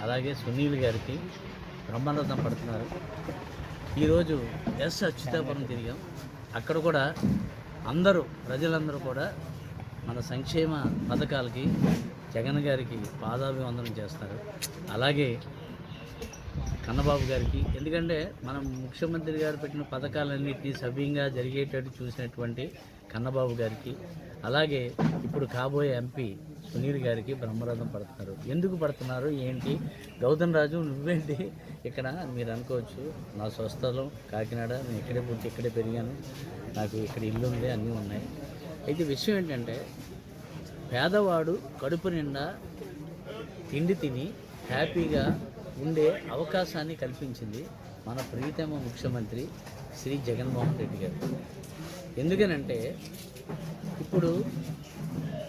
అలాగే సునీల్ గారికి బ్రహ్మరథం పడుతున్నారు. ఈరోజు అచ్యుతాపురం తిరిగాం. అక్కడ కూడా ప్రజలందరూ కూడా మన సంక్షేమ పథకాలకి జగన్ గారికి పాదాభివందనం చేస్తారు. అలాగే కన్నబాబు గారికి, ఎందుకంటే మనం ముఖ్యమంత్రి గారు పెట్టిన పథకాలన్నింటినీ సవ్యంగా జరిగేటట్టు చూసినటువంటి కన్నబాబు గారికి, అలాగే ఇప్పుడు కాబోయే ఎంపీ సునీల్ గారికి బ్రహ్మరథం పడుతున్నారు. ఎందుకు పడుతున్నారు ఏంటి? గౌతమ్ రాజు నువ్వేంటి ఇక్కడ? మీరు అనుకోవచ్చు, నా స్వస్థలం కాకినాడ, నేను ఇక్కడే పుట్టి ఇక్కడే పెరిగాను, నాకు ఇక్కడ ఇల్లు ఉంది, అన్నీ ఉన్నాయి. అయితే విషయం ఏంటంటే, పేదవాడు కడుపు నిండా తిండి తిని హ్యాపీగా ఉండే అవకాశాన్ని కల్పించింది మన ప్రీతమ ముఖ్యమంత్రి శ్రీ జగన్మోహన్ రెడ్డి గారు. ఎందుకనంటే ఇప్పుడు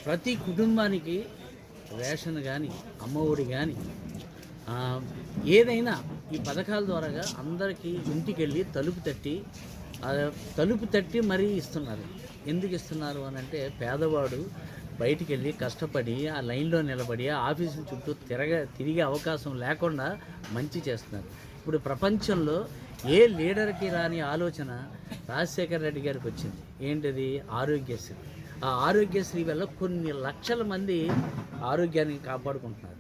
ప్రతి కుటుంబానికి రేషన్ కానీ అమ్మఒడి కానీ ఏదైనా ఈ పథకాల ద్వారాగా అందరికీ ఇంటికి వెళ్ళి తలుపు తట్టి మరీ ఇస్తున్నారు. ఎందుకు ఇస్తున్నారు అని అంటే, పేదవాడు బయటికి వెళ్ళి కష్టపడి ఆ లైన్లో నిలబడి ఆ ఆఫీసుల చుట్టూ తిరిగే అవకాశం లేకుండా మంచి చేస్తున్నారు. ఇప్పుడు ప్రపంచంలో ఏ లీడర్కి రాని ఆలోచన రాజశేఖర రెడ్డి గారికి వచ్చింది. ఏంటిది? ఆరోగ్యశ్రీ. ఆ ఆరోగ్యశ్రీ వల్ల కొన్ని లక్షల మంది ఆరోగ్యాన్ని కాపాడుకుంటున్నారు.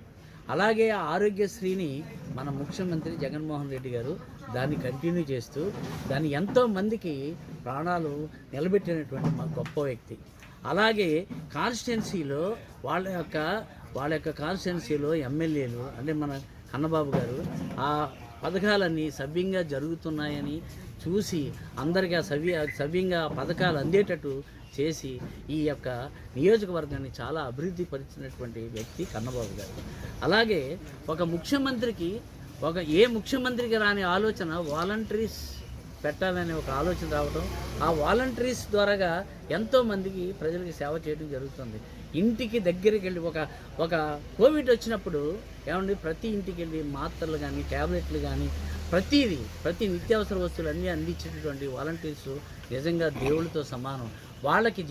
అలాగే ఆ ఆరోగ్యశ్రీని మన ముఖ్యమంత్రి జగన్మోహన్ రెడ్డి గారు దాన్ని కంటిన్యూ చేస్తూ దాన్ని ఎంతోమందికి ప్రాణాలు నిలబెట్టినటువంటి మా గొప్ప వ్యక్తి. అలాగే కాన్స్టిట్యున్సీలో వాళ్ళ యొక్క కాన్స్టిట్యున్సీలో ఎమ్మెల్యేలు అంటే మన కన్నబాబు గారు ఆ పథకాలన్నీ సవ్యంగా జరుగుతున్నాయని చూసి అందరికీ సవ్యంగా పథకాలు అందేటట్టు చేసి ఈ యొక్క నియోజకవర్గాన్ని చాలా అభివృద్ధి పరిచినటువంటి వ్యక్తి కన్నబాబు గారు. అలాగే ఏ ముఖ్యమంత్రికి రాని ఆలోచన వాలంటీర్స్ పెట్టాలనే ఒక ఆలోచన రావడం, ఆ వాలంటీర్స్ ద్వారాగా ఎంతోమందికి ప్రజలకి సేవ చేయడం జరుగుతుంది. ఇంటికి దగ్గరికి వెళ్ళి ఒక కోవిడ్ వచ్చినప్పుడు ఏమండి, ప్రతి ఇంటికి వెళ్ళి మాత్రలు కానీ ట్యాబ్లెట్లు కానీ ప్రతి నిత్యావసర వస్తువులు అన్నీ అందించేటటువంటి వాలంటీర్స్ నిజంగా దేవుళ్ళతో సమానం. వాళ్ళకి